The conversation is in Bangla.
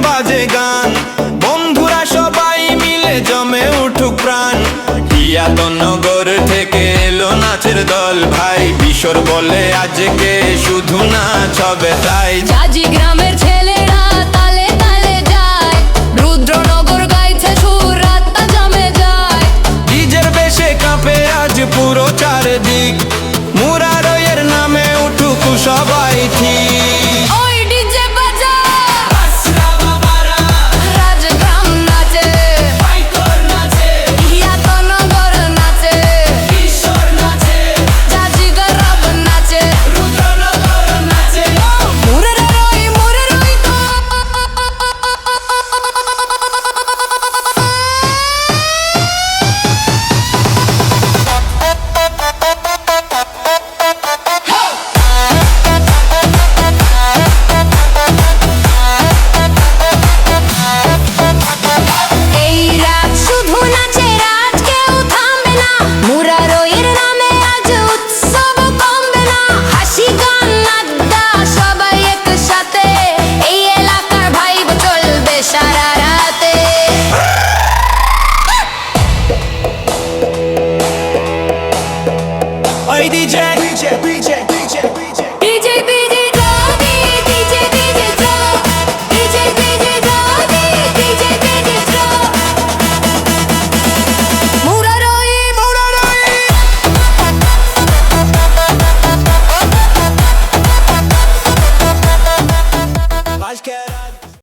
বাজে গান, বন্ধুরা সবাই মিলে জমে উঠুক প্রাণ। নগর থেকে এলো নাচের দল, ভাই বিশোর বলে আজকে শুধু নাচ হবে তাই। জাজি গ্রামের ছেলেরা তালে তালে যায়, রুদ্রনগর গাইছে সুর, রাতটা জমে যায়। ডিজের বেশে কাঁপে আজ পুরো চারদিক, মুরারয়ের নামে উঠুক সবাই ঠিক।